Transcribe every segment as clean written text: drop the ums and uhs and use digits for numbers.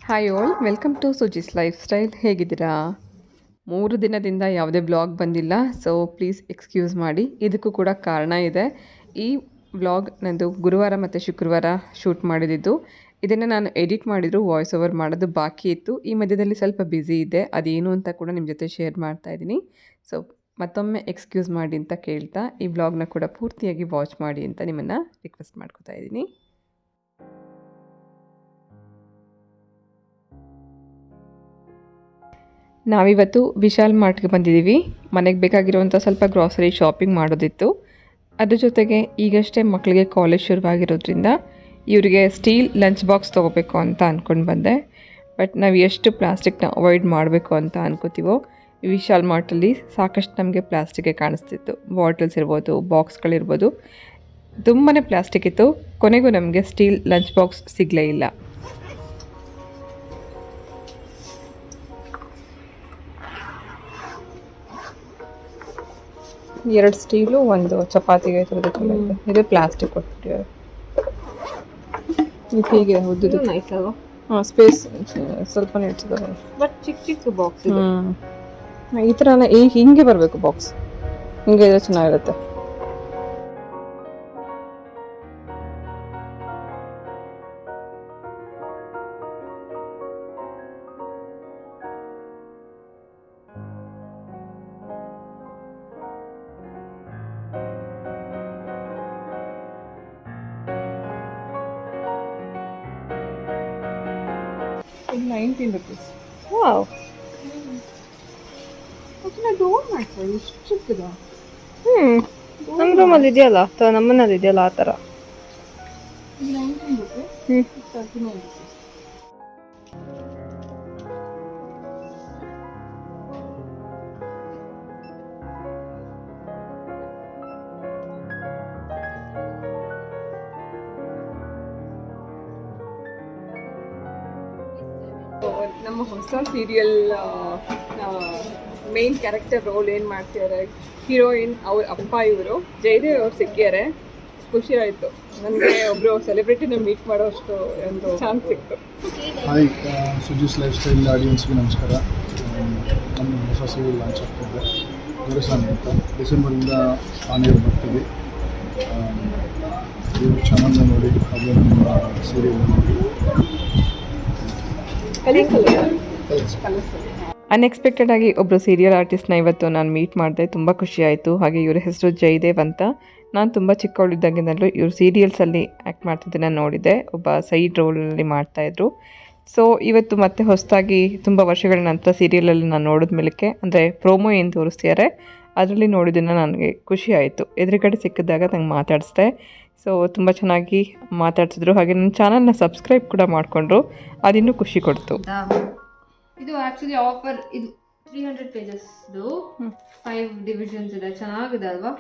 Hi all, welcome to Suji's life style. ಹೇಗಿದ್ದೀರಾ? 3 ದಿನದಿಂದ ಯಾವುದೇ ಬ್ಲಾಗ್ ಬಂದಿಲ್ಲ, ಸೊ ಪ್ಲೀಸ್ ಎಕ್ಸ್ಕ್ಯೂಸ್ ಮಾಡಿ. ಇದಕ್ಕೂ ಕೂಡ ಕಾರಣ ಇದೆ. ಈ ವ್ಲಾಗ್ ನಂದು ಗುರುವಾರ ಮತ್ತು ಶುಕ್ರವಾರ ಶೂಟ್ ಮಾಡಿದ್ದು. ಇದನ್ನು ನಾನು ಎಡಿಟ್ ಮಾಡಿದ್ರು, ವಾಯ್ಸ್ ಓವರ್ ಮಾಡೋದು ಬಾಕಿ ಇತ್ತು. ಈ ಮಧ್ಯದಲ್ಲಿ ಸ್ವಲ್ಪ ಬ್ಯುಸಿ ಇದೆ, ಅದೇನು ಅಂತ ಕೂಡ ನಿಮ್ಮ ಜೊತೆ ಶೇರ್ ಮಾಡ್ತಾ ಇದ್ದೀನಿ. ಸೊ ಮತ್ತೊಮ್ಮೆ ಎಕ್ಸ್ಕ್ಯೂಸ್ ಮಾಡಿ ಅಂತ ಕೇಳ್ತಾ, ಈ ವ್ಲಾಗ್ನ ಕೂಡ ಪೂರ್ತಿಯಾಗಿ ವಾಚ್ ಮಾಡಿ ಅಂತ ನಿಮ್ಮನ್ನು ರಿಕ್ವೆಸ್ಟ್ ಮಾಡ್ಕೊತಾ ಇದ್ದೀನಿ. ನಾವಿವತ್ತು ವಿಶಾಲ್ ಮಾರ್ಟ್ಗೆ ಬಂದಿದ್ದೀವಿ. ಮನೆಗೆ ಬೇಕಾಗಿರುವಂಥ ಸ್ವಲ್ಪ ಗ್ರಾಸರಿ ಶಾಪಿಂಗ್ ಮಾಡೋದಿತ್ತು. ಅದ್ರ ಜೊತೆಗೆ ಈಗಷ್ಟೇ ಮಕ್ಕಳಿಗೆ ಕಾಲೇಜ್ ಶುರುವಾಗಿರೋದ್ರಿಂದ ಇವರಿಗೆ ಸ್ಟೀಲ್ ಲಂಚ್ ಬಾಕ್ಸ್ ತೊಗೋಬೇಕು ಅಂತ ಅಂದ್ಕೊಂಡು ಬಂದೆ. ಬಟ್ ನಾವು ಎಷ್ಟು ಪ್ಲಾಸ್ಟಿಕ್ನ ಅವಾಯ್ಡ್ ಮಾಡಬೇಕು ಅಂತ ಅನ್ಕೋತೀವೋ, ವಿಶಾಲ್ ಮಾರ್ಟಲ್ಲಿ ಸಾಕಷ್ಟು ನಮಗೆ ಪ್ಲಾಸ್ಟಿಕ್ಗೆ ಕಾಣಿಸ್ತಿತ್ತು. ಬಾಟಲ್ಸ್ ಇರ್ಬೋದು, ಬಾಕ್ಸ್ಗಳಿರ್ಬೋದು, ತುಂಬಾ ಪ್ಲಾಸ್ಟಿಕ್ ಇತ್ತು. ಕೊನೆಗೂ ನಮಗೆ ಸ್ಟೀಲ್ ಲಂಚ್ ಬಾಕ್ಸ್ ಸಿಗಲೇ ಇಲ್ಲ. ಎರಡು ಸ್ಟೀಲು, ಒಂದು ಚಪಾತಿಗೆ ತೆಗೆದುಕೊಳ್ಳುತ್ತೆ. ಇದು ಪ್ಲಾಸ್ಟಿಕ್ ಕೊಟ್ಟಿದ್ದಾರೆ. ಇದು ಹೀಗೆ ಉದ್ದುದು ನೈಸ್ ಅಲ್ವಾ? ಹಾಂ, ಸ್ಪೇಸ್ ಸ್ವಲ್ಪ ಇಡ್ತಿದ್ದಾರೆ. ಬಟ್ ಚಿಕ್ಕ ಚಿಕ್ಕ ಬಾಕ್ಸ್. ಈ ಥರ ಹಿಂಗೆ ಬರಬೇಕು ಬಾಕ್ಸ್. ಹಿಂಗೆ ಇದ್ರೆ ಚೆನ್ನಾಗಿರುತ್ತೆ. ಇದು 19 rupees. ವಾವ್, ಡೋರ್ ಮಾಡ್ತಾರೆ ಇಷ್ಟು ಚಿಕ್ಕದ. ನಮ್ಮ ರೂಮಲ್ಲಿ ಇದೆಯಲ್ಲ ಅಥವಾ ನಮ್ಮನೇಲಿ ಇದೆಯಲ್ಲ ಆ ಥರ. 19 rupees. 39 rupees. ನಮ್ಮ ಹೊಸ ಸೀರಿಯಲ್ ಮೇನ್ ಕ್ಯಾರೆಕ್ಟರ್ ರೋಲ್ ಏನು ಮಾಡ್ತಿದ್ದಾರೆ, ಹೀರೋಯಿನ್ ಅವ್ರ ಅಪ್ಪ ಇವರು ಜಯದೇವ್ ಅವ್ರು ಸಿಕ್ಕಿದ್ದಾರೆ. ಖುಷಿ ಆಯಿತು ನನಗೆ, ಒಬ್ಬರು ಸೆಲೆಬ್ರಿಟಿನ ಮೀಟ್ ಮಾಡೋ ಅಷ್ಟು ಒಂದು ಚಾನ್ಸ್ ಸಿಕ್ತು. ಹಾಯ್, ಸುಜಿಸ್ ಲೈಫ್ ಸ್ಟೈಲ್ ಆಡಿಯನ್ಸ್ಗೆ ನಮಸ್ಕಾರ. ನಮ್ಮ ಹೊಸ ಸೀರಿಯಲ್ ಲಾಂಚ್ ಆಗ್ತಾಯಿದೆ, ದೊರೆಸ್ವಾಮಿ ಅಂತ. ಡಿಸೆಂಬರಿಂದ ಆನೆಗೆ ಬರ್ತೀವಿ. ನೀವು ಚೆನ್ನಾಗಿ ನೋಡಿ, ಹಾಗೆ ನಮ್ಮ ಸೀರಿಯಲ್ ನೋಡಿ. ಅನ್ಎಕ್ಸ್ಪೆಕ್ಟೆಡ್ ಆಗಿ ಒಬ್ಬರು ಸೀರಿಯಲ್ ಆರ್ಟಿಸ್ಟ್ನ ಇವತ್ತು ನಾನು ಮೀಟ್ ಮಾಡಿದೆ. ತುಂಬ ಖುಷಿ ಆಯಿತು. ಹಾಗೆ ಇವ್ರ ಹೆಸರು ಜಯದೇವ್ ಅಂತ. ನಾನು ತುಂಬ ಚಿಕ್ಕವಳಿದ್ದಾಗಿನಲ್ಲೂ ಇವರು ಸೀರಿಯಲ್ಸಲ್ಲಿ ಆ್ಯಕ್ಟ್ ಮಾಡ್ತಿದ್ದನ್ನು ನೋಡಿದೆ. ಒಬ್ಬ ಸೈಡ್ ರೋಲಲ್ಲಿ ಮಾಡ್ತಾಯಿದ್ರು. ಸೊ ಇವತ್ತು ಮತ್ತೆ ಹೊಸದಾಗಿ ತುಂಬ ವರ್ಷಗಳ ನಂತರ ಸೀರಿಯಲಲ್ಲಿ ನಾನು ನೋಡಿದ ಮೇಲಕ್ಕೆ, ಅಂದರೆ ಪ್ರೋಮೋ ಏನು ತೋರಿಸ್ತಿದ್ದಾರೆ ಅದರಲ್ಲಿ ನೋಡಿದ್ದನ್ನು ನನಗೆ ಖುಷಿ ಆಯಿತು. ಎದುರುಗಡೆ ಸಿಕ್ಕಿದಾಗ ನಂಗೆ ಮಾತಾಡಿಸ್ದೆ. ಸೊ ತುಂಬ ಚೆನ್ನಾಗಿ ಮಾತಾಡ್ತಿದ್ರು. ಹಾಗೆ ನನ್ನ ಚಾನಲ್ನ ಸಬ್ಸ್ಕ್ರೈಬ್ ಕೂಡ ಮಾಡಿಕೊಂಡ್ರು, ಅದಿನ್ನೂ ಖುಷಿ ಕೊಡ್ತು. ಇದು ಆಕ್ಚುಲಿ ಆಫರ್. ಇದು 300 ಪೇಜಸ್ದು 5 ಡಿವಿಷನ್ಸ್ ಇದೆ. ಚೆನ್ನಾಗಿದೆ ಅಲ್ವಾ?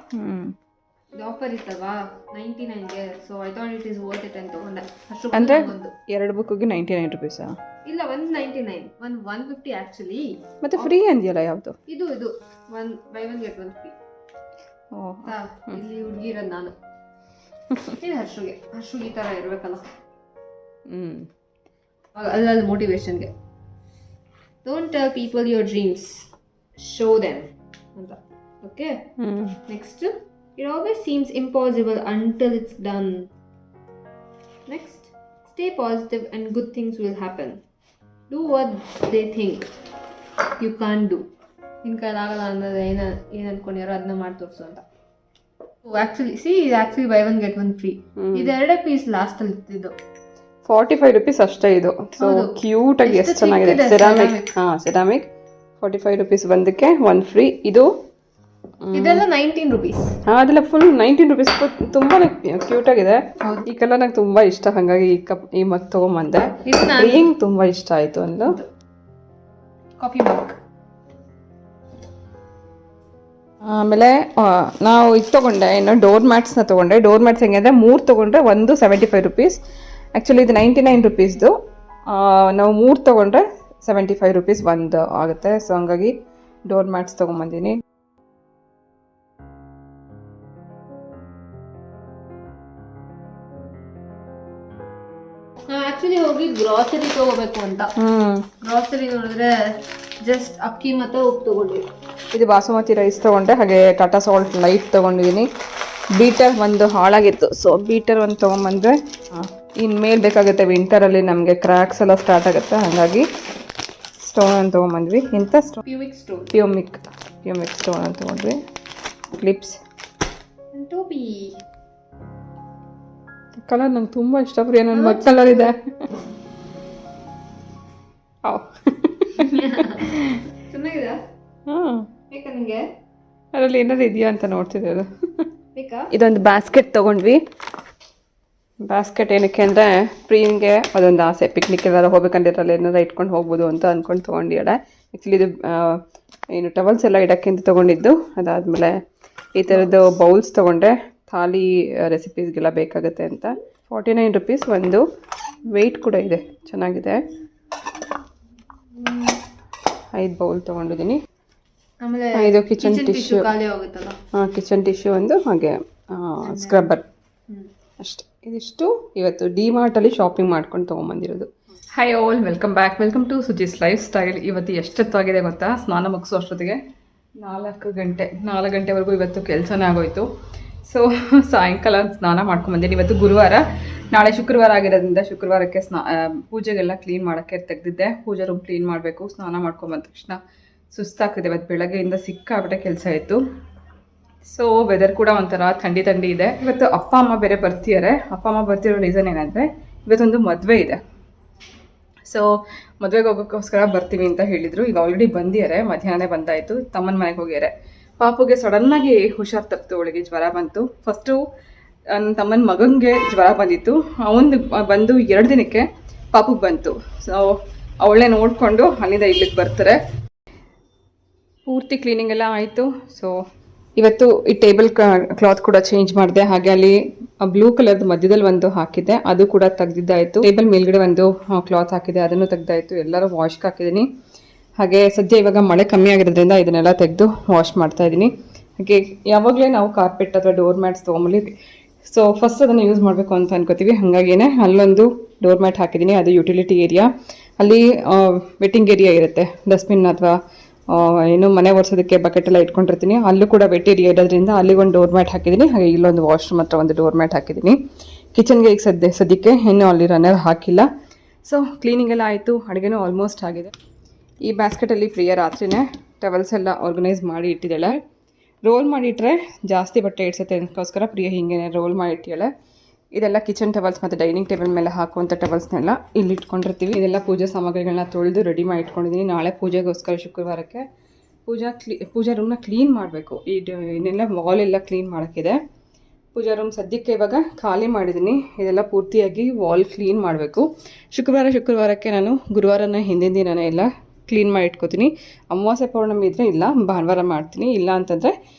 ಇದು ಆಫರ್ ಇತ್ತಲ್ವಾ 99ಗೆ. So I thought it is worth it ಅಂತ ತಗೊಂಡೆ. ಅಂದರೆ ಎರಡು ಬುಕ್ಕಿಗೆ 99 rupees? ಇಲ್ಲ, 199, 150 ಆಕ್ಚುಲಿ. ಮತ್ತೆ ಫ್ರೀ ಅಂದಿಯಲ್ಲ ಯಾವುದು? ಇದು 1 buy 1 get 1 free. ಇಲ್ಲಿ ಹುಡುಗಿ ಇರೋದು ನಾನು. ಇದು ಹರ್ಷುಗೆ ಈ ಥರ ಇರಬೇಕಲ್ಲ. ಅಲ್ಲಲ್ಲಿ ಮೋಟಿವೇಶನ್ಗೆ. Don't tell people your dreams, show them ಅಂತ. Okay, next, it always seems impossible until it's done. Next, stay positive and good things will happen. Do what they think you can't do. ನಿನ್ನ ಕೈಲಾಗಲ್ಲ ಅನ್ನೋದು ಏನು ಅನ್ಕೊಂಡಿರೋ ಅದನ್ನ ಮಾಡಿ ತೋರಿಸು ಅಂತ. Actually ಇದು ಬೈ 1 get 1 free. ಇದೆರಡೇ ಪೀಸ್ ಲಾಸ್ಟಲ್ಲಿ ಇರ್ತಿದ್ದು. 45 rupees ಅಷ್ಟೇ ಇದು. ಸೊ ಕ್ಯೂಟ್ ಆಗಿ ಎಷ್ಟು ಚೆನ್ನಾಗಿದೆ. ಸೆರಾಮಿಕ್ 45 rupees ಒಂದಕ್ಕೆ 1 ಫ್ರೀ. ಇದೆಲ್ಲ 19 rupees. ಅದೆಲ್ಲ ಫುಲ್ 19 rupees. ತುಂಬಾ ಕ್ಯೂಟ್ ಆಗಿದೆ. ಈ ಕಲರ್ ನಂಗೆ ತುಂಬಾ ಇಷ್ಟ, ಹಾಗಾಗಿ ಈ ಮಗ್ ತಗೊಂಬಂದೆ. ಹಿಂಗ್ ತುಂಬಾ ಇಷ್ಟ ಆಯ್ತು ಅಂದು. ಕಾಫಿ ಮಗ್. ಆಮೇಲೆ ನಾವು ಇದು ತೊಗೊಂಡೆ, ಇನ್ನು ಡೋರ್ ಮ್ಯಾಟ್ಸ್ನ ತೊಗೊಂಡೆ. ಡೋರ್ ಮ್ಯಾಟ್ಸ್ ಹೆಂಗೆ ಅಂದರೆ 3 ತೊಗೊಂಡ್ರೆ ಒಂದು 75 rupees. ಆ್ಯಕ್ಚುಲಿ ಇದು 99 rupeesದು. ನಾವು 3 ತೊಗೊಂಡ್ರೆ 75 rupees ಒಂದು ಆಗುತ್ತೆ. ಸೊ ಹಂಗಾಗಿ ಡೋರ್ ಮ್ಯಾಟ್ಸ್ ತೊಗೊಂಬಂದಿನಿ. ನಾವು ಆ್ಯಕ್ಚುಲಿ ಹೋಗಿ ಗ್ರಾಸರಿ ತೊಗೋಬೇಕು ಅಂತ. ಗ್ರಾಸರಿ ನೋಡಿದ್ರೆ ಜಸ್ಟ್ ಅಕ್ಕಿ ಮತ್ತು ಉಪ್ಪು ತೊಗೊಂಡ್ವಿ. ಇದು ಬಾಸುಮತಿ ರೈಸ್ ತೊಗೊಂಡೆ, ಹಾಗೆ ಟಾಟಾ ಸಾಲ್ಟ್ ಲೈಟ್ ತೊಗೊಂಡಿದ್ದೀನಿ. ಬೀಟರ್ ಒಂದು ಹಾಳಾಗಿತ್ತು, ಸೊ ಬೀಟರ್ ಒಂದು ತೊಗೊಂಬಂದರೆ ಇನ್ಮೇಲೆ ಬೇಕಾಗುತ್ತೆ. ವಿಂಟರಲ್ಲಿ ನಮಗೆ ಕ್ರ್ಯಾಕ್ಸ್ ಎಲ್ಲ ಸ್ಟಾರ್ಟ್ ಆಗುತ್ತೆ, ಹಾಗಾಗಿ ಸ್ಟೋನ್ ಅಂತ ತೊಗೊಂಬಂದ್ವಿ. ಇಂಥ ಪ್ಯೂಮಿಕ್ ಸ್ಟೋನ್ ಅಂತ ತೊಗೊಂಡ್ವಿ. ಕ್ಲಿಪ್ಸ್, ಟೋಪಿ ಕಲರ್ ನಂಗೆ ತುಂಬ ಇಷ್ಟ. ಪ್ರಿಯ ನನ್ನ ಮಗ್ ಕಲರ್ ಇದೆ. ಚೆನ್ನಾಗಿದೆ. ಹಾಂ, ಬೇಕಾ ನಿಮಗೆ? ಅದರಲ್ಲಿ ಏನಾದ್ರು ಇದೆಯಾ ಅಂತ ನೋಡ್ತಿದ್ದೆ. ಅದು ಬೇಕಾ? ಇದೊಂದು ಬ್ಯಾಸ್ಕೆಟ್ ತೊಗೊಂಡ್ವಿ. ಬ್ಯಾಸ್ಕೆಟ್ ಏನಕ್ಕೆ ಅಂದರೆ ಪ್ರಿಯಂಗೆ ಅದೊಂದು ಆಸೆ, ಪಿಕ್ನಿಕ್ ಎಲ್ಲಾರು ಹೋಗ್ಬೇಕಂದಿರಲ್ಲ ಏನಾರು ಇಟ್ಕೊಂಡು ಹೋಗ್ಬೋದು ಅಂತ ಅಂದ್ಕೊಂಡು ತೊಗೊಂಡಿದ್ದಾಳೆ. ಆ್ಯಕ್ಚುಲಿ ಇದು ಏನು ಟವಲ್ಸ್ ಎಲ್ಲ ಇಡೋಕ್ಕಿಂತ ತೊಗೊಂಡಿದ್ದು. ಅದಾದಮೇಲೆ ಈ ಥರದ್ದು ಬೌಲ್ಸ್ ತೊಗೊಂಡೆ, ಥಾಲಿ ರೆಸಿಪೀಸ್ಗೆಲ್ಲ ಬೇಕಾಗುತ್ತೆ ಅಂತ. 49 ರುಪೀಸ್ ಒಂದು. ವೆಯ್ಟ್ ಕೂಡ ಇದೆ, ಚೆನ್ನಾಗಿದೆ. 5 ಬೌಲ್ ತೊಗೊಂಡಿದ್ದೀನಿ. ಆಮೇಲೆ ಇದು ಕಿಚನ್ ಟಿಶ್ಯೂ, ಖಾಲಿ ಆಗುತ್ತಲ್ಲ. ಹಾಂ, ಕಿಚನ್ ಟಿಶ್ಯೂ ಒಂದು, ಹಾಗೆ ಸ್ಕ್ರಬ್ಬರ್ ಅಷ್ಟೇ. ಇದಿಷ್ಟು ಇವತ್ತು ಡಿ-ಮಾರ್ಟಲ್ಲಿ ಶಾಪಿಂಗ್ ಮಾಡ್ಕೊಂಡು ತೊಗೊಂಬಂದಿರೋದು. Hi all, welcome back, welcome to Suji's lifestyle. ಇವತ್ತು ಎಷ್ಟೊತ್ತಾಗಿದೆ ಗೊತ್ತಾ? ಸ್ನಾನ ಮುಗಿಸೋ ಅಷ್ಟೊತ್ತಿಗೆ 4 ಗಂಟೆವರೆಗೂ ಇವತ್ತು ಕೆಲಸನೇ ಆಗೋಯ್ತು. ಸೊ ಸಾಯಂಕಾಲ ಸ್ನಾನ ಮಾಡ್ಕೊಂಬಂದಿನಿ. ಇವತ್ತು ಗುರುವಾರ, ನಾಳೆ ಶುಕ್ರವಾರ ಆಗಿರೋದ್ರಿಂದ ಶುಕ್ರವಾರಕ್ಕೆ ಪೂಜೆಗೆಲ್ಲ ಕ್ಲೀನ್ ಮಾಡೋಕ್ಕೆ ತೆಗೆದಿದ್ದೆ. ಪೂಜೆ ರೂಮ್ ಕ್ಲೀನ್ ಮಾಡಬೇಕು. ಸ್ನಾನ ಮಾಡ್ಕೊಂಬಂದ ತಕ್ಷಣ ಸುಸ್ತಾಗ್ತಿದೆ. ಇವತ್ತು ಬೆಳಗ್ಗೆಯಿಂದ ಸಿಕ್ಕಾಬಿಟ್ಟೆ ಕೆಲಸ ಇತ್ತು. ಸೊ ವೆದರ್ ಕೂಡ ಒಂಥರ ಥಂಡಿ ಇದೆ. ಇವತ್ತು ಅಪ್ಪ ಅಮ್ಮ ಬೇರೆ ಬರ್ತಿದ್ದಾರೆ. ಅಪ್ಪ ಅಮ್ಮ ಬರ್ತಿರೋ ರೀಸನ್ ಏನಂದರೆ ಇವತ್ತೊಂದು ಮದುವೆ ಇದೆ. ಸೊ ಮದುವೆಗೆ ಹೋಗೋಕ್ಕೋಸ್ಕರ ಬರ್ತೀವಿ ಅಂತ ಹೇಳಿದರು. ಈಗ ಆಲ್ರೆಡಿ ಬಂದಿದ್ದಾರೆ, ಮಧ್ಯಾಹ್ನ ಬಂದಾಯಿತು. ತಮ್ಮನ ಮನೆಗೆ ಹೋಗ್ಯಾರೆ. ಪಾಪುಗೆ ಸಡನ್ನಾಗಿ ಹುಷಾರು ತಪ್ಪಿತು, ಅವಳಿಗೆ ಜ್ವರ ಬಂತು. ಫಸ್ಟು ನನ್ನ ತಮ್ಮನ ಮಗನಿಗೆ ಜ್ವರ ಬಂದಿತ್ತು. ಅವನು ಬಂದು 2 ದಿನಕ್ಕೆ ಪಾಪುಗೆ ಬಂತು. ಸೊ ಅವಳೇ ನೋಡಿಕೊಂಡು ಅಲ್ಲಿಂದ ಇಲ್ಲಿಗೆ ಬರ್ತಾರೆ. ಪೂರ್ತಿ ಕ್ಲೀನಿಂಗ್ ಎಲ್ಲ ಆಯಿತು. ಸೊ ಇವತ್ತು ಈ ಟೇಬಲ್ ಕ್ಲಾತ್ ಕೂಡ ಚೇಂಜ್ ಮಾಡಿದೆ. ಹಾಗೆ ಅಲ್ಲಿ ಬ್ಲೂ ಕಲರ್ದು ಮಧ್ಯದಲ್ಲಿ ಒಂದು ಹಾಕಿದ್ದೆ, ಅದು ಕೂಡ ತೆಗ್ದಿದ್ದಾಯಿತು. ಟೇಬಲ್ ಮೇಲ್ಗಡೆ ಒಂದು ಕ್ಲಾತ್ ಹಾಕಿದೆ, ಅದನ್ನು ತೆಗ್ದಾಯಿತು. ಎಲ್ಲರೂ ವಾಶ್ಗೆ ಹಾಕಿದ್ದೀನಿ. ಹಾಗೆ ಸದ್ಯ ಇವಾಗ ಮಳೆ ಕಮ್ಮಿ ಆಗಿರೋದ್ರಿಂದ ಇದನ್ನೆಲ್ಲ ತೆಗೆದು ವಾಶ್ ಮಾಡ್ತಾ ಇದ್ದೀನಿ. ಹಾಗೆ ಯಾವಾಗಲೇ ನಾವು ಕಾರ್ಪೆಟ್ ಅಥವಾ ಡೋರ್ ಮ್ಯಾಟ್ಸ್ ತೊಗೊಂಬಲ್ಲಿ ಸೊ ಫಸ್ಟ್ ಅದನ್ನು ಯೂಸ್ ಮಾಡಬೇಕು ಅಂತ ಅನ್ಕೋತೀವಿ. ಹಾಗಾಗಿಯೇ ಅಲ್ಲೊಂದು ಡೋರ್ ಮ್ಯಾಟ್ ಹಾಕಿದ್ದೀನಿ. ಅದು ಯುಟಿಲಿಟಿ ಏರಿಯಾ. ಅಲ್ಲಿ ವೆಟ್ಟಿಂಗ್ ಏರಿಯಾ ಇರುತ್ತೆ, ಡಸ್ಟ್ಬಿನ್ ಅಥವಾ ಏನು ಮನೆ ಒರೆಸೋದಕ್ಕೆ ಬಕೆಟ್ ಎಲ್ಲ ಇಟ್ಕೊಂಡಿರ್ತೀನಿ. ಅಲ್ಲೂ ಕೂಡ ವೆಟ್ ಏರಿಯಾ ಇರೋದ್ರಿಂದ ಅಲ್ಲಿಗೊಂದು ಡೋರ್ ಮ್ಯಾಟ್ ಹಾಕಿದ್ದೀನಿ. ಹಾಗೆ ಇಲ್ಲೊಂದು ವಾಶ್ರೂಮ್ ಹತ್ರ ಒಂದು ಡೋರ್ ಮ್ಯಾಟ್ ಹಾಕಿದ್ದೀನಿ. ಕಿಚನ್ಗೆ ಈಗ ಸದ್ಯಕ್ಕೆ ಇನ್ನೂ ಅಲ್ಲಿ ರನ್ನರ್ ಹಾಕಿಲ್ಲ. ಸೊ ಕ್ಲೀನಿಂಗ್ ಎಲ್ಲ ಆಯಿತು. ಅಡುಗೆನೂ ಆಲ್ಮೋಸ್ಟ್ ಆಗಿದೆ. ಈ ಬ್ಯಾಸ್ಕೆಟಲ್ಲಿ ಪ್ರಿಯ ರಾತ್ರಿನೇ ಟವಲ್ಸ್ ಎಲ್ಲ ಆರ್ಗನೈಸ್ ಮಾಡಿ ಇಟ್ಟಿದ್ದಾಳೆ. ರೋಲ್ ಮಾಡಿಟ್ರೆ ಜಾಸ್ತಿ ಬಟ್ಟೆ ಇಡ್ಸುತ್ತೆ ಅದಕ್ಕೋಸ್ಕರ ಪ್ರಿಯ ಹೀಗೆ ರೋಲ್ ಮಾಡಿ ಇಟ್ಟಿದ್ದಾಳೆ. ಇದೆಲ್ಲ ಕಿಚನ್ ಟವಲ್ಸ್ ಮತ್ತು ಡೈನಿಂಗ್ ಟೇಬಲ್ ಮೇಲೆ ಹಾಕುವಂಥ ಟವಲ್ಸ್ನೆಲ್ಲ ಇಲ್ಲಿ ಇಟ್ಕೊಂಡಿರ್ತೀವಿ. ಇದೆಲ್ಲ ಪೂಜಾ ಸಾಮಗ್ರಿಗಳನ್ನ ತೊಳೆದು ರೆಡಿ ಮಾಡಿ ಇಟ್ಕೊಂಡಿದ್ದೀನಿ. ನಾಳೆ ಪೂಜೆಗೋಸ್ಕರ ಶುಕ್ರವಾರಕ್ಕೆ ಪೂಜಾ ರೂಮ್ನ ಕ್ಲೀನ್ ಮಾಡಬೇಕು. ಇನ್ನೆಲ್ಲ ವಾಲ್ ಎಲ್ಲ ಕ್ಲೀನ್ ಮಾಡೋಕ್ಕಿದೆ. ಪೂಜಾ ರೂಮ್ ಸದ್ಯಕ್ಕೆ ಇವಾಗ ಖಾಲಿ ಮಾಡಿದ್ದೀನಿ. ಇದೆಲ್ಲ ಪೂರ್ತಿಯಾಗಿ ವಾಲ್ ಕ್ಲೀನ್ ಮಾಡಬೇಕು. ಶುಕ್ರವಾರಕ್ಕೆ ನಾನು ಗುರುವಾರನ ಹಿಂದಿನ ದಿನನೇ ಎಲ್ಲ ಕ್ಲೀನ್ ಮಾಡಿ ಇಟ್ಕೋತೀನಿ. ಅಮಾವಾಸ್ಯೆ ಪೌರ್ಣಮಿ ಇದ್ದರೆ ಇಲ್ಲ, ಭಾನುವಾರ ಮಾಡ್ತೀನಿ. ಇಲ್ಲ ಅಂತಂದರೆ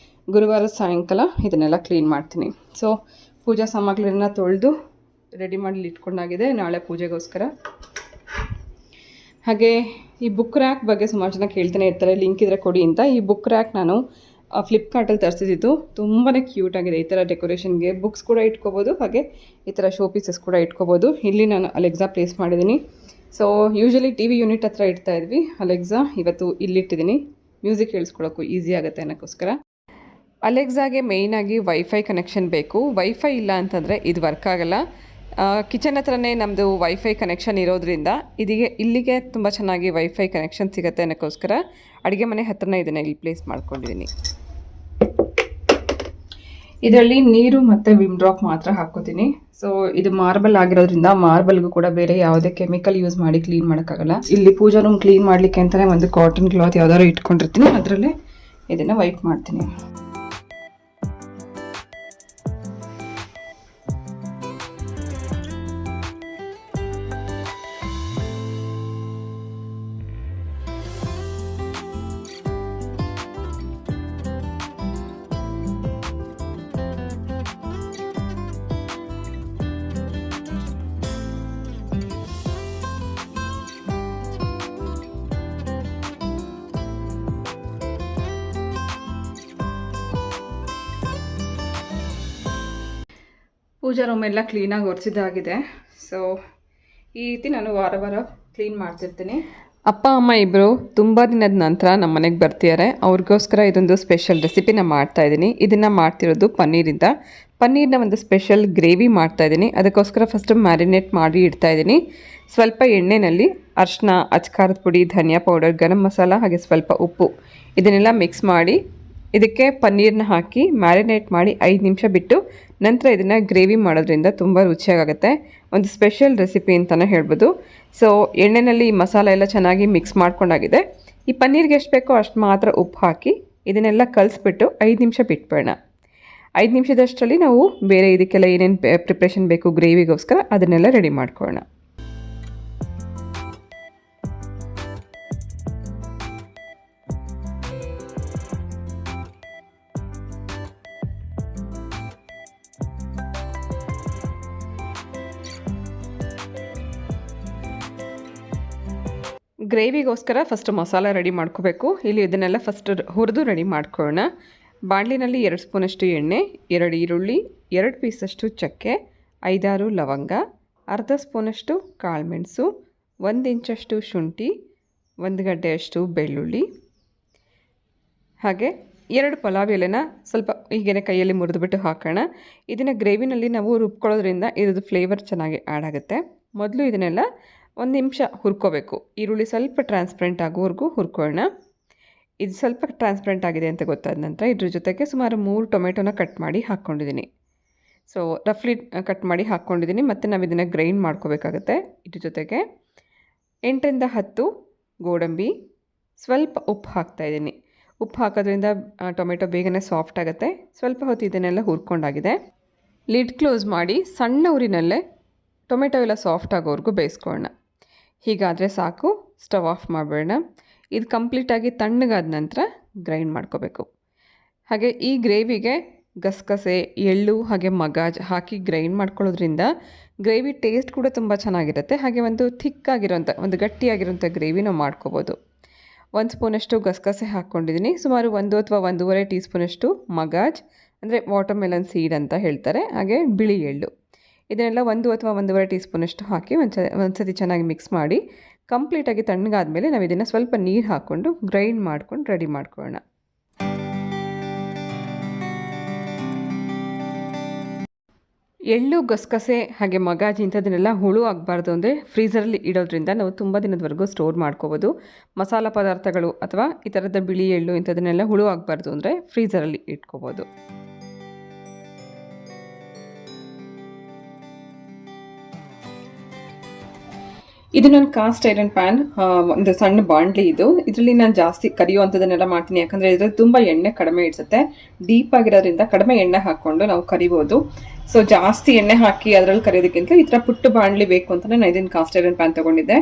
ಗುರುವಾರ ಸಾಯಂಕಾಲ ಇದನ್ನೆಲ್ಲ ಕ್ಲೀನ್ ಮಾಡ್ತೀನಿ. ಸೊ ಪೂಜಾ ಸಾಮಗ್ರಿಗಳನ್ನ ತೊಳೆದು ರೆಡಿ ಮಾಡಿ ಇಟ್ಕೊಂಡಾಗಿದೆ ನಾಳೆ ಪೂಜೆಗೋಸ್ಕರ. ಹಾಗೆ ಈ ಬುಕ್ ರ್ಯಾಕ್ ಬಗ್ಗೆ ಸುಮಾರು ಜನ ಕೇಳ್ತಾನೆ ಇರ್ತಾರೆ, ಲಿಂಕ್ ಇದ್ರೆ ಕೊಡಿ ಅಂತ. ಈ ಬುಕ್ ರ್ಯಾಕ್ ನಾನು ಫ್ಲಿಪ್ಕಾರ್ಟಲ್ಲಿ ತರಿಸಿದ್ದು. ತುಂಬಾ ಕ್ಯೂಟ್ ಆಗಿದೆ. ಈ ಥರ ಡೆಕೋರೇಷನ್ಗೆ ಬುಕ್ಸ್ ಕೂಡ ಇಟ್ಕೋಬೋದು, ಹಾಗೆ ಈ ಥರ ಶೋ ಪೀಸಸ್ ಕೂಡ ಇಟ್ಕೋಬೋದು. ಇಲ್ಲಿ ನಾನು ಅಲೆಕ್ಸಾ ಪ್ಲೇಸ್ ಮಾಡಿದ್ದೀನಿ. ಸೊ ಯೂಶ್ವಲಿ TV ಯೂನಿಟ್ ಹತ್ರ ಇಡ್ತಾ ಇದ್ವಿ. ಅಲೆಕ್ಸಾ ಇವತ್ತು ಇಲ್ಲಿಟ್ಟಿದ್ದೀನಿ, ಮ್ಯೂಸಿಕ್ ಕೇಳಿಸ್ಕೊಳ್ಳೋಕ್ಕೂ ಈಸಿ ಆಗುತ್ತೆ ಅನ್ನೋಕ್ಕೋಸ್ಕರ. ಅಲೆಕ್ಸಾಗೆ ಮೇಯ್ನಾಗಿ ವೈಫೈ ಕನೆಕ್ಷನ್ ಬೇಕು. ವೈಫೈ ಇಲ್ಲ ಅಂತಂದರೆ ಇದು ವರ್ಕ್ ಆಗೋಲ್ಲ. ಕಿಚನ್ ಹತ್ರನೇ ನಮ್ಮದು ವೈಫೈ ಕನೆಕ್ಷನ್ ಇರೋದ್ರಿಂದ ಇಲ್ಲಿಗೆ ತುಂಬ ಚೆನ್ನಾಗಿ ವೈಫೈ ಕನೆಕ್ಷನ್ ಸಿಗುತ್ತೆ ಅನ್ನೋಕ್ಕೋಸ್ಕರ ಅಡುಗೆ ಮನೆ ಹತ್ರನೇ ಇದನ್ನು ಇಲ್ಲಿ ಪ್ಲೇಸ್ ಮಾಡ್ಕೊಂಡಿದ್ದೀನಿ. ಇದರಲ್ಲಿ ನೀರು ಮತ್ತು ವಿಮ್ ಡ್ರಾಪ್ ಮಾತ್ರ ಹಾಕ್ಕೋತೀನಿ. ಸೊ ಇದು ಮಾರ್ಬಲ್ ಆಗಿರೋದ್ರಿಂದ ಮಾರ್ಬಲ್ಗೂ ಕೂಡ ಬೇರೆ ಯಾವುದೇ ಕೆಮಿಕಲ್ ಯೂಸ್ ಮಾಡಿ ಕ್ಲೀನ್ ಮಾಡೋಕ್ಕಾಗಲ್ಲ. ಇಲ್ಲಿ ಪೂಜಾ ರೂಮ್ ಕ್ಲೀನ್ ಮಾಡಲಿಕ್ಕೆ ಅಂತಲೇ ಒಂದು ಕಾಟನ್ ಕ್ಲಾತ್ ಯಾವ್ದಾದ್ರು ಇಟ್ಕೊಂಡಿರ್ತೀನಿ, ಅದರಲ್ಲೇ ಇದನ್ನು ವೈಪ್ ಮಾಡ್ತೀನಿ. ಪೂಜಾ ರೂಮ್ ಎಲ್ಲ ಕ್ಲೀನಾಗಿ ಒರೆಸಿದ್ದಾಗಿದೆ. ಸೊ ಈ ರೀತಿ ನಾನು ವಾರ ವಾರ ಕ್ಲೀನ್ ಮಾಡ್ತಿರ್ತೀನಿ. ಅಪ್ಪ ಅಮ್ಮ ಇಬ್ಬರು ತುಂಬ ದಿನದ ನಂತರ ನಮ್ಮ ಮನೆಗೆ ಬರ್ತಿದ್ದಾರೆ. ಅವ್ರಿಗೋಸ್ಕರ ಇದೊಂದು ಸ್ಪೆಷಲ್ ರೆಸಿಪಿನ ಮಾಡ್ತಾಯಿದ್ದೀನಿ. ಇದನ್ನು ಮಾಡ್ತಿರೋದು ಪನ್ನೀರಿಂದ. ಪನ್ನೀರ್ನ ಒಂದು ಸ್ಪೆಷಲ್ ಗ್ರೇವಿ ಮಾಡ್ತಾಯಿದ್ದೀನಿ. ಅದಕ್ಕೋಸ್ಕರ ಫಸ್ಟು ಮ್ಯಾರಿನೇಟ್ ಮಾಡಿ ಇಡ್ತಾಯಿದ್ದೀನಿ. ಸ್ವಲ್ಪ ಎಣ್ಣೆಯಲ್ಲಿ ಅರಿಶಿನ, ಅಚ್ಕಾರದ ಪುಡಿ, ಧನಿಯಾ ಪೌಡರ್, ಗರಂ ಮಸಾಲ ಹಾಗೆ ಸ್ವಲ್ಪ ಉಪ್ಪು ಇದನ್ನೆಲ್ಲ ಮಿಕ್ಸ್ ಮಾಡಿ ಇದಕ್ಕೆ ಪನ್ನೀರನ್ನ ಹಾಕಿ ಮ್ಯಾರಿನೇಟ್ ಮಾಡಿ 5 ನಿಮಿಷ ಬಿಟ್ಟು ನಂತರ ಇದನ್ನು ಗ್ರೇವಿ ಮಾಡೋದ್ರಿಂದ ತುಂಬ ರುಚಿಯಾಗುತ್ತೆ. ಒಂದು ಸ್ಪೆಷಲ್ ರೆಸಿಪಿ ಅಂತಲೇ ಹೇಳ್ಬೋದು. ಸೊ ಎಣ್ಣೆಯಲ್ಲಿ ಈ ಮಸಾಲ ಎಲ್ಲ ಚೆನ್ನಾಗಿ ಮಿಕ್ಸ್ ಮಾಡ್ಕೊಂಡಾಗಿದೆ. ಈ ಪನ್ನೀರ್ಗೆ ಎಷ್ಟು ಬೇಕೋ ಅಷ್ಟು ಮಾತ್ರ ಉಪ್ಪು ಹಾಕಿ ಇದನ್ನೆಲ್ಲ ಕಲಿಸ್ಬಿಟ್ಟು 5 ನಿಮಿಷ ಬಿಟ್ಬೇಡ. 5 ನಿಮಿಷದಷ್ಟರಲ್ಲಿ ನಾವು ಬೇರೆ ಇದಕ್ಕೆಲ್ಲ ಏನೇನು ಪ್ರಿಪ್ರೇಷನ್ ಬೇಕು ಗ್ರೇವಿಗೋಸ್ಕರ ಅದನ್ನೆಲ್ಲ ರೆಡಿ ಮಾಡ್ಕೊಳ್ಳೋಣ. ಗ್ರೇವಿಗೋಸ್ಕರ ಫಸ್ಟ್ ಮಸಾಲ ರೆಡಿ ಮಾಡ್ಕೋಬೇಕು. ಇಲ್ಲಿ ಇದನ್ನೆಲ್ಲ ಫಸ್ಟ್ ಹುರಿದು ರೆಡಿ ಮಾಡ್ಕೊಳ್ಳೋಣ. ಬಾಣಲಿನಲ್ಲಿ 2 ಸ್ಪೂನಷ್ಟು ಎಣ್ಣೆ, 2 ಈರುಳ್ಳಿ, 2 ಪೀಸಷ್ಟು ಚಕ್ಕೆ, 5-6 ಲವಂಗ, ಅರ್ಧ ಸ್ಪೂನಷ್ಟು ಕಾಳುಮೆಣಸು, 1 ಇಂಚಷ್ಟು ಶುಂಠಿ, 1 ಗಡ್ಡೆಯಷ್ಟು ಬೆಳ್ಳುಳ್ಳಿ, ಹಾಗೆ 2 ಪಲಾವ್ ಎಲೆನ ಸ್ವಲ್ಪ ಹೀಗೇ ಕೈಯಲ್ಲಿ ಮುರಿದುಬಿಟ್ಟು ಹಾಕೋಣ. ಇದನ್ನು ಗ್ರೇವಿನಲ್ಲಿ ನಾವು ರುಬ್ಕೊಳ್ಳೋದ್ರಿಂದ ಇದ್ರದ್ದು ಫ್ಲೇವರ್ ಚೆನ್ನಾಗಿ ಆ್ಯಡ್ ಆಗುತ್ತೆ. ಮೊದಲು ಇದನ್ನೆಲ್ಲ 1 ನಿಮಿಷ ಹುರ್ಕೋಬೇಕು. ಈರುಳ್ಳಿ ಸ್ವಲ್ಪ ಟ್ರಾನ್ಸ್ಪರೆಂಟ್ ಆಗೋವರೆಗೂ ಹುರ್ಕೊಳ್ಳೋಣ. ಇದು ಸ್ವಲ್ಪ ಟ್ರಾನ್ಸ್ಪರೆಂಟ್ ಆಗಿದೆ ಅಂತ ಗೊತ್ತಾದ ನಂತರ ಇದ್ರ ಜೊತೆಗೆ ಸುಮಾರು 3 ಟೊಮೆಟೊನ ಕಟ್ ಮಾಡಿ ಹಾಕ್ಕೊಂಡಿದ್ದೀನಿ. ಸೊ ರಫ್ಲಿ ಕಟ್ ಮಾಡಿ ಹಾಕ್ಕೊಂಡಿದ್ದೀನಿ. ಮತ್ತು ನಾವು ಇದನ್ನು ಗ್ರೈಂಡ್ ಮಾಡ್ಕೋಬೇಕಾಗತ್ತೆ. ಇದ್ರ ಜೊತೆಗೆ 8ರಿಂದ 10 ಗೋಡಂಬಿ, ಸ್ವಲ್ಪ ಉಪ್ಪು ಹಾಕ್ತಾಯಿದ್ದೀನಿ. ಉಪ್ಪು ಹಾಕೋದ್ರಿಂದ ಟೊಮೆಟೊ ಬೇಗನೆ ಸಾಫ್ಟ್ ಆಗುತ್ತೆ. ಸ್ವಲ್ಪ ಹೊತ್ತು ಇದನ್ನೆಲ್ಲ ಹುರ್ಕೊಂಡಾಗಿದೆ. ಲಿಡ್ ಕ್ಲೋಸ್ ಮಾಡಿ ಸಣ್ಣ ಉರಿನಲ್ಲೇ ಟೊಮೆಟೊ ಎಲ್ಲ ಸಾಫ್ಟ್ ಆಗೋವರೆಗೂ ಬೇಯಿಸ್ಕೊಳ್ಳೋಣ. ಹೀಗಾದರೆ ಸಾಕು, ಸ್ಟವ್ ಆಫ್ ಮಾಡಬೇಡ. ಇದು ಕಂಪ್ಲೀಟಾಗಿ ತಣ್ಣಗಾದ ನಂತರ ಗ್ರೈಂಡ್ ಮಾಡ್ಕೋಬೇಕು. ಹಾಗೆ ಈ ಗ್ರೇವಿಗೆ ಗಸಗಸೆ, ಎಳ್ಳು ಹಾಗೆ ಮಗಾಜ್ ಹಾಕಿ ಗ್ರೈಂಡ್ ಮಾಡ್ಕೊಳ್ಳೋದ್ರಿಂದ ಗ್ರೇವಿ ಟೇಸ್ಟ್ ಕೂಡ ತುಂಬ ಚೆನ್ನಾಗಿರುತ್ತೆ. ಹಾಗೆ ಒಂದು ಥಿಕ್ಕಾಗಿರೋಂಥ ಒಂದು ಗಟ್ಟಿಯಾಗಿರೋಂಥ ಗ್ರೇವಿ ನಾವು ಮಾಡ್ಕೋಬೋದು. 1 ಸ್ಪೂನಷ್ಟು ಗಸಗಸೆ ಹಾಕ್ಕೊಂಡಿದ್ದೀನಿ. ಸುಮಾರು 1 ಅಥವಾ 1.5 ಟೀ ಸ್ಪೂನಷ್ಟು ಮಗಾಜ್ ಅಂದರೆ ವಾಟರ್ಮೆಲನ್ ಸೀಡ್ ಅಂತ ಹೇಳ್ತಾರೆ. ಹಾಗೆ ಬಿಳಿ ಎಳ್ಳು ಇದನ್ನೆಲ್ಲ 1 ಅಥವಾ 1.5 ಟೀ ಸ್ಪೂನಷ್ಟು ಹಾಕಿ ಒಂದ್ಸತಿ ಚೆನ್ನಾಗಿ ಮಿಕ್ಸ್ ಮಾಡಿ ಕಂಪ್ಲೀಟಾಗಿ ತಣ್ಣಗಾದ್ಮೇಲೆ ನಾವು ಇದನ್ನು ಸ್ವಲ್ಪ ನೀರು ಹಾಕ್ಕೊಂಡು ಗ್ರೈಂಡ್ ಮಾಡ್ಕೊಂಡು ರೆಡಿ ಮಾಡ್ಕೊಳ್ಳೋಣ. ಎಳ್ಳು, ಗಸಗಸೆ ಹಾಗೆ ಮಗಾಜಿ ಇಂಥದನ್ನೆಲ್ಲ ಹುಳು ಆಗಬಾರ್ದು ಅಂದರೆ ಫ್ರೀಝರಲ್ಲಿ ಇಡೋದ್ರಿಂದ ನಾವು ತುಂಬ ದಿನದವರೆಗೂ ಸ್ಟೋರ್ ಮಾಡ್ಕೋಬೋದು. ಮಸಾಲ ಪದಾರ್ಥಗಳು ಅಥವಾ ಈ ಥರದ ಬಿಳಿ ಎಳ್ಳು ಇಂಥದನ್ನೆಲ್ಲ ಹುಳು ಆಗಬಾರ್ದು ಅಂದರೆ ಫ್ರೀಝರಲ್ಲಿ ಇಟ್ಕೋಬೋದು. ಇದು ನನ್ನ ಕಾಸ್ಟ್ ಐರನ್ ಪ್ಯಾನ್, ಒಂದು ಸಣ್ಣ ಬಾಣಲಿ ಇದು. ಇದರಲ್ಲಿ ನಾನು ಜಾಸ್ತಿ ಕರಿಯುವಂಥದ್ದನ್ನೆಲ್ಲ ಮಾಡ್ತೀನಿ. ಯಾಕಂದರೆ ಇದರಲ್ಲಿ ತುಂಬ ಎಣ್ಣೆ ಕಡಿಮೆ ಇಡ್ಸುತ್ತೆ. ಡೀಪ್ ಆಗಿರೋದ್ರಿಂದ ಕಡಿಮೆ ಎಣ್ಣೆ ಹಾಕ್ಕೊಂಡು ನಾವು ಕರಿಬೋದು. ಸೊ ಜಾಸ್ತಿ ಎಣ್ಣೆ ಹಾಕಿ ಅದರಲ್ಲಿ ಕರಿಯೋದಕ್ಕಿಂತ ಈ ಥರ ಪುಟ್ಟ ಬಾಣಲಿ ಬೇಕು ಅಂತಲೇ ನಾನು ಇದನ್ನು ಕಾಸ್ಟ್ ಐರನ್ ಪ್ಯಾನ್ ತೊಗೊಂಡಿದ್ದೆ.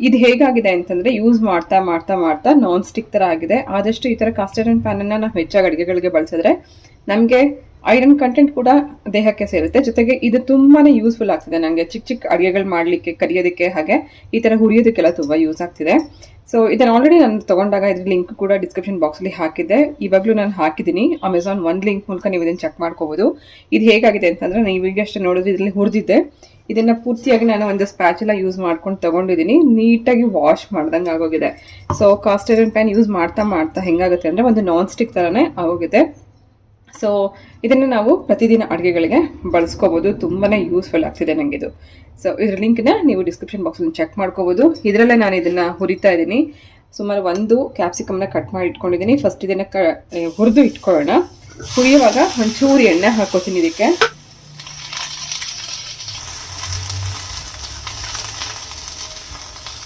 ಇದು ಹೇಗಾಗಿದೆ ಅಂತಂದರೆ ಯೂಸ್ ಮಾಡ್ತಾ ಮಾಡ್ತಾ ಮಾಡ್ತಾ ನಾನ್ ಸ್ಟಿಕ್ ಥರ ಆಗಿದೆ. ಆದಷ್ಟು ಈ ಥರ ಕಾಸ್ಟ್ ಐರನ್ ಪ್ಯಾನನ್ನು ನಾವು ಹೆಚ್ಚಾಗಿ ಅಡುಗೆಗಳಿಗೆ ಬಳಸಿದ್ರೆ ನಮಗೆ ಐರನ್ ಕಂಟೆಂಟ್ ಕೂಡ ದೇಹಕ್ಕೆ ಸೇರುತ್ತೆ. ಜೊತೆಗೆ ಇದು ತುಂಬಾ ಯೂಸ್ಫುಲ್ ಆಗ್ತಿದೆ ನನಗೆ ಚಿಕ್ಕ ಚಿಕ್ಕ ಅಡುಗೆಗಳು ಮಾಡಲಿಕ್ಕೆ, ಕರಿಯೋದಕ್ಕೆ, ಹಾಗೆ ಈ ಥರ ಹುರಿಯೋದಕ್ಕೆಲ್ಲ ತುಂಬ ಯೂಸ್ ಆಗ್ತಿದೆ. ಸೊ ಇದನ್ನು ಆಲ್ರೆಡಿ ನಾನು ತೊಗೊಂಡಾಗ ಇದ್ರ ಲಿಂಕ್ ಕೂಡ ಡಿಸ್ಕ್ರಿಪ್ಷನ್ ಬಾಕ್ಸಲ್ಲಿ ಹಾಕಿದ್ದೆ. ಇವಾಗಲೂ ನಾನು ಹಾಕಿದ್ದೀನಿ. ಅಮೆಝಾನ್ ಒಂದು ಲಿಂಕ್ ಮೂಲಕ ನೀವು ಇದನ್ನು ಚೆಕ್ ಮಾಡ್ಕೋಬೋದು. ಇದು ಹೇಗಾಗಿದೆ ಅಂತಂದರೆ ನೀವು ಈಗಷ್ಟೇ ನೋಡಿದ್ರೆ ಇದರಲ್ಲಿ ಹುರಿದಿದ್ದೆ. ಇದನ್ನು ಪೂರ್ತಿಯಾಗಿ ನಾನು ಒಂದು ಸ್ಪ್ಯಾಚುಲ ಯೂಸ್ ಮಾಡ್ಕೊಂಡು ತೊಗೊಂಡಿದ್ದೀನಿ. ನೀಟಾಗಿ ವಾಶ್ ಮಾಡ್ದಂಗೆ ಆಗೋಗಿದೆ. So cost iron PAN use ಮಾಡ್ತಾ ಮಾಡ್ತಾ ಹೆಂಗಾಗುತ್ತೆ ಅಂದರೆ ಒಂದು ನಾನ್ ಸ್ಟಿಕ್ ಥರನೇ ಆಗೋಗಿದೆ. ಸೊ ಇದನ್ನು ನಾವು ಪ್ರತಿದಿನ ಅಡುಗೆಗಳಿಗೆ ಬಳಸ್ಕೋಬೋದು. ತುಂಬಾ ಯೂಸ್ಫುಲ್ ಆಗ್ತಿದೆ ನನಗಿದು. ಸೊ ಇದರ ಲಿಂಕ್ನ ನೀವು ಡಿಸ್ಕ್ರಿಪ್ಷನ್ ಬಾಕ್ಸಲ್ಲಿ ಚೆಕ್ ಮಾಡ್ಕೋಬೋದು. ಇದರಲ್ಲೇ ನಾನು ಇದನ್ನು ಹುರಿತಾ ಇದ್ದೀನಿ. ಸುಮಾರು 1 ಕ್ಯಾಪ್ಸಿಕಮ್ನ ಕಟ್ ಮಾಡಿ ಇಟ್ಕೊಂಡಿದ್ದೀನಿ. ಫಸ್ಟ್ ಇದನ್ನು ಹುರಿದು ಇಟ್ಕೊಳ್ಳೋಣ. ಹುರಿಯುವಾಗ ಒಂಚೂರು ಎಣ್ಣೆ ಹಾಕೋತೀನಿ ಇದಕ್ಕೆ.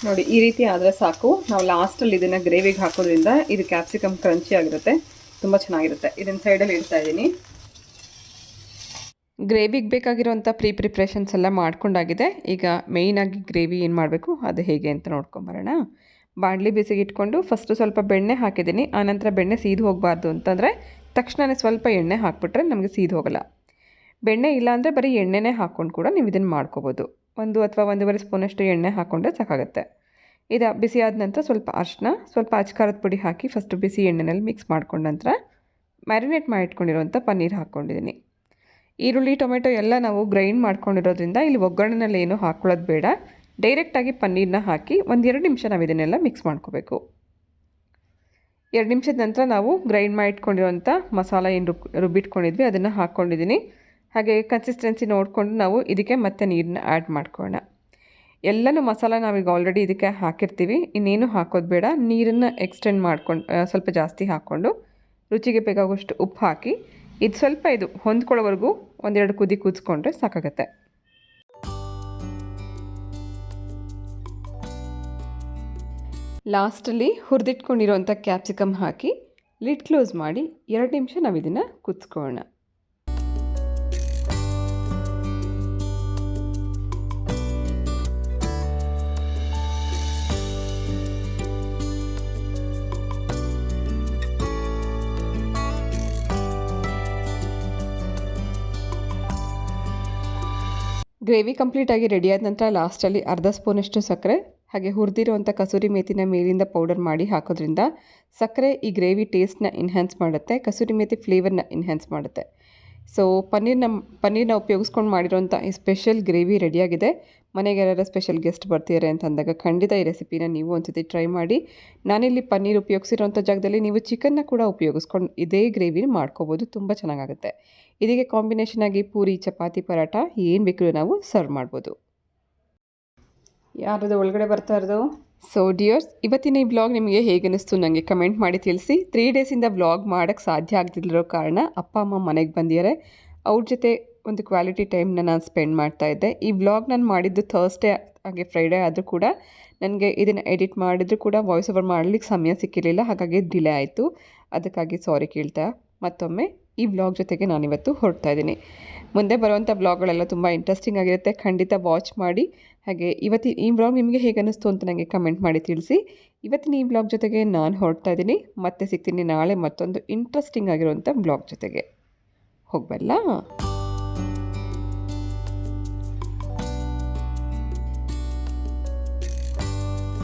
ನೋಡಿ ಈ ರೀತಿ ಆದರೆ ಸಾಕು. ನಾವು ಲಾಸ್ಟಲ್ಲಿ ಇದನ್ನು ಗ್ರೇವಿಗೆ ಹಾಕೋದ್ರಿಂದ ಇದು ಕ್ಯಾಪ್ಸಿಕಮ್ ಕ್ರಂಚಿ ಆಗಿರುತ್ತೆ, ತುಂಬ ಚೆನ್ನಾಗಿರುತ್ತೆ. ಇದನ್ನು ಸೈಡಲ್ಲಿ ಇಡ್ತಾ ಇದ್ದೀನಿ. ಗ್ರೇವಿಗೆ ಬೇಕಾಗಿರೋಂಥ ಪ್ರಿಪ್ರೇಷನ್ಸ್ ಎಲ್ಲ ಮಾಡ್ಕೊಂಡಾಗಿದೆ. ಈಗ ಮೇಯ್ನಾಗಿ ಗ್ರೇವಿ ಏನು ಮಾಡಬೇಕು ಅದು ಹೇಗೆ ಅಂತ ನೋಡ್ಕೊಂಬರೋಣ. ಬಾಣಲಿ ಬಿಸಿಗೆ ಇಟ್ಕೊಂಡು ಫಸ್ಟು ಸ್ವಲ್ಪ ಬೆಣ್ಣೆ ಹಾಕಿದ್ದೀನಿ. ಆನಂತರ ಬೆಣ್ಣೆ ಸೀದು ಹೋಗಬಾರ್ದು ಅಂತಂದರೆ ತಕ್ಷಣವೇ ಸ್ವಲ್ಪ ಎಣ್ಣೆ ಹಾಕ್ಬಿಟ್ರೆ ನಮಗೆ ಸೀದು ಹೋಗಲ್ಲ. ಬೆಣ್ಣೆ ಇಲ್ಲಾಂದರೆ ಬರೀ ಎಣ್ಣೆನೇ ಹಾಕ್ಕೊಂಡು ಕೂಡ ನೀವು ಇದನ್ನು ಮಾಡ್ಕೋಬೋದು. 1 ಅಥವಾ 1.5 ಸ್ಪೂನಷ್ಟು ಎಣ್ಣೆ ಹಾಕ್ಕೊಂಡ್ರೆ ಸಾಕಾಗುತ್ತೆ. ಇದು ಬಿಸಿ ಆದ ನಂತರ ಸ್ವಲ್ಪ ಅರಿಶಿನ, ಸ್ವಲ್ಪ ಅಚ್ಕಾರದ ಪುಡಿ ಹಾಕಿ ಫಸ್ಟು ಬಿಸಿ ಎಣ್ಣೆನಲ್ಲಿ ಮಿಕ್ಸ್ ಮಾಡ್ಕೊಂಡ ನಂತರ ಮ್ಯಾರಿನೇಟ್ ಮಾಡಿಟ್ಕೊಂಡಿರೋಂಥ ಪನ್ನೀರ್ ಹಾಕ್ಕೊಂಡಿದ್ದೀನಿ. ಈರುಳ್ಳಿ, ಟೊಮೆಟೊ ಎಲ್ಲ ನಾವು ಗ್ರೈಂಡ್ ಮಾಡ್ಕೊಂಡಿರೋದ್ರಿಂದ ಇಲ್ಲಿ ಒಗ್ಗರಣೆನಲ್ಲಿ ಏನೂ ಹಾಕ್ಕೊಳ್ಳೋದು ಬೇಡ. ಡೈರೆಕ್ಟಾಗಿ ಪನ್ನೀರನ್ನ ಹಾಕಿ ಒಂದು 2 ನಿಮಿಷ ನಾವು ಇದನ್ನೆಲ್ಲ ಮಿಕ್ಸ್ ಮಾಡ್ಕೋಬೇಕು. 2 ನಿಮಿಷದ ನಂತರ ನಾವು ಗ್ರೈಂಡ್ ಮಾಡಿ ಇಟ್ಕೊಂಡಿರೋಂಥ ಮಸಾಲ ಏನು ರುಬ್ಬಿಟ್ಕೊಂಡಿದ್ವಿ ಅದನ್ನು ಹಾಕ್ಕೊಂಡಿದ್ದೀನಿ. ಹಾಗೆ ಕನ್ಸಿಸ್ಟೆನ್ಸಿ ನೋಡಿಕೊಂಡು ನಾವು ಇದಕ್ಕೆ ಮತ್ತೆ ನೀರನ್ನ ಆ್ಯಡ್ ಮಾಡ್ಕೊಳ್ಳೋಣ. ಎಲ್ಲನೂ ಮಸಾಲ ನಾವೀಗ ಆಲ್ರೆಡಿ ಇದಕ್ಕೆ ಹಾಕಿರ್ತೀವಿ, ಇನ್ನೇನು ಹಾಕೋದು ಬೇಡ. ನೀರನ್ನು ಎಕ್ಸ್ಟೆಂಡ್ ಮಾಡ್ಕೊಂಡು ಸ್ವಲ್ಪ ಜಾಸ್ತಿ ಹಾಕ್ಕೊಂಡು ರುಚಿಗೆ ಬೇಕಾಗುವಷ್ಟು ಉಪ್ಪು ಹಾಕಿ ಇದು ಸ್ವಲ್ಪ ಹೊಂದ್ಕೊಳ್ಳೋವರೆಗೂ 1-2 ಕುದಿ ಕೂದಿಸ್ಕೊಂಡ್ರೆ ಸಾಕಾಗತ್ತೆ. ಲಾಸ್ಟಲ್ಲಿ ಹುರಿದಿಟ್ಕೊಂಡಿರೋಂಥ ಕ್ಯಾಪ್ಸಿಕಮ್ ಹಾಕಿ ಲಿಡ್ ಕ್ಲೋಸ್ ಮಾಡಿ 2 ನಿಮಿಷ ನಾವು ಇದನ್ನು ಕುದಿಸ್ಕೊಳ್ಳೋಣ. ಗ್ರೇವಿ ಕಂಪ್ಲೀಟಾಗಿ ರೆಡಿಯಾದ ನಂತರ ಲಾಸ್ಟಲ್ಲಿ ಅರ್ಧ ಸ್ಪೂನಷ್ಟು ಸಕ್ಕರೆ ಹಾಗೆ ಹುರಿದಿರುವಂಥ ಕಸೂರಿ ಮೇಥಿನ ಮೇಲಿಂದ ಪೌಡರ್ ಮಾಡಿ ಹಾಕೋದ್ರಿಂದ ಸಕ್ಕರೆ ಈ ಗ್ರೇವಿ ಟೇಸ್ಟ್ನ ಎನ್ಹ್ಯಾನ್ಸ್ ಮಾಡುತ್ತೆ, ಕಸೂರಿ ಮೇಥಿ ಫ್ಲೇವರ್ನ ಎನ್ಹ್ಯಾನ್ಸ್ ಮಾಡುತ್ತೆ. ಸೊ ಪನ್ನೀರ್ನ ಉಪಯೋಗಿಸ್ಕೊಂಡು ಮಾಡಿರೋಂಥ ಈ ಸ್ಪೆಷಲ್ ಗ್ರೇವಿ ರೆಡಿಯಾಗಿದೆ. ಮನೆಗೆ ಯಾರು ಸ್ಪೆಷಲ್ ಗೆಸ್ಟ್ ಬರ್ತಿದ್ದಾರೆ ಅಂತ ಅಂದಾಗ ಖಂಡಿತ ಈ ರೆಸಿಪಿನ ನೀವು ಒಂದ್ಸತಿ ಟ್ರೈ ಮಾಡಿ. ನಾನಿಲ್ಲಿ ಪನ್ನೀರ್ ಉಪಯೋಗಿಸಿರೋಂಥ ಜಾಗದಲ್ಲಿ ನೀವು ಚಿಕನ್ನ ಕೂಡ ಉಪಯೋಗಿಸ್ಕೊಂಡು ಇದೇ ಗ್ರೇವಿನ ಮಾಡ್ಕೋಬೋದು, ತುಂಬ ಚೆನ್ನಾಗಾಗುತ್ತೆ. ಇದಕ್ಕೆ ಕಾಂಬಿನೇಷನ್ ಆಗಿ ಪೂರಿ, ಚಪಾತಿ, ಪರಾಟ ಏನು ಬೇಕರೂ ನಾವು ಸರ್ವ್ ಮಾಡ್ಬೋದು. ಯಾರದು ಒಳಗಡೆ ಬರ್ತಾ ಇರೋದು? ಸೊ ಡಿಯರ್ಸ್, ಇವತ್ತಿನ ಈ ವ್ಲಾಗ್ ನಿಮಗೆ ಹೇಗೆ ಅನ್ನಿಸ್ತು ನನಗೆ ಕಮೆಂಟ್ ಮಾಡಿ ತಿಳಿಸಿ. 3 ಡೇಸಿಂದ ವ್ಲಾಗ್ ಮಾಡೋಕ್ಕೆ ಸಾಧ್ಯ ಆಗ್ತಿರೋ ಕಾರಣ ಅಪ್ಪ ಅಮ್ಮ ಮನೆಗೆ ಬಂದಿದ್ದಾರೆ. ಅವ್ರ ಜೊತೆ ಒಂದು ಕ್ವಾಲಿಟಿ ಟೈಮ್ನ ನಾನು ಸ್ಪೆಂಡ್ ಮಾಡ್ತಾಯಿದ್ದೆ. ಈ ವ್ಲಾಗ್ ನಾನು ಮಾಡಿದ್ದು ಥರ್ಸ್ಡೇ ಹಾಗೆ ಫ್ರೈಡೇ ಆದರೂ ಕೂಡ ನನಗೆ ಇದನ್ನು ಎಡಿಟ್ ಮಾಡಿದರೂ ಕೂಡ ವಾಯ್ಸ್ ಓವರ್ ಮಾಡಲಿಕ್ಕೆ ಸಮಯ ಸಿಕ್ಕಿರಲಿಲ್ಲ, ಹಾಗಾಗಿ ಡಿಲೇ ಆಯಿತು. ಅದಕ್ಕಾಗಿ ಸಾರಿ ಕೇಳ್ತಾ ಮತ್ತೊಮ್ಮೆ ಈ ವ್ಲಾಗ್ ಜೊತೆಗೆ ನಾನಿವತ್ತು ಹೊರಡ್ತಾ ಇದ್ದೀನಿ. ಮುಂದೆ ಬರುವಂಥ ವ್ಲಾಗ್ಗಳೆಲ್ಲ ತುಂಬ ಇಂಟ್ರೆಸ್ಟಿಂಗ್ ಆಗಿರುತ್ತೆ, ಖಂಡಿತ ವಾಚ್ ಮಾಡಿ. ಹಾಗೆ ಇವತ್ತಿನ ಈ ವ್ಲಾಗ್ ನಿಮಗೆ ಹೇಗೆ ಅನ್ನಿಸ್ತು ಅಂತ ನನಗೆ ಕಮೆಂಟ್ ಮಾಡಿ ತಿಳಿಸಿ. ಇವತ್ತಿನ ಈ ವ್ಲಾಗ್ ಜೊತೆಗೆ ನಾನು ಹೊರಡ್ತಾ ಇದ್ದೀನಿ. ಮತ್ತೆ ಸಿಗ್ತೀನಿ ನಾಳೆ ಮತ್ತೊಂದು ಇಂಟ್ರೆಸ್ಟಿಂಗ್ ಆಗಿರುವಂಥ ವ್ಲಾಗ್ ಜೊತೆಗೆ. ಹೋಗಬಲ್ಲ.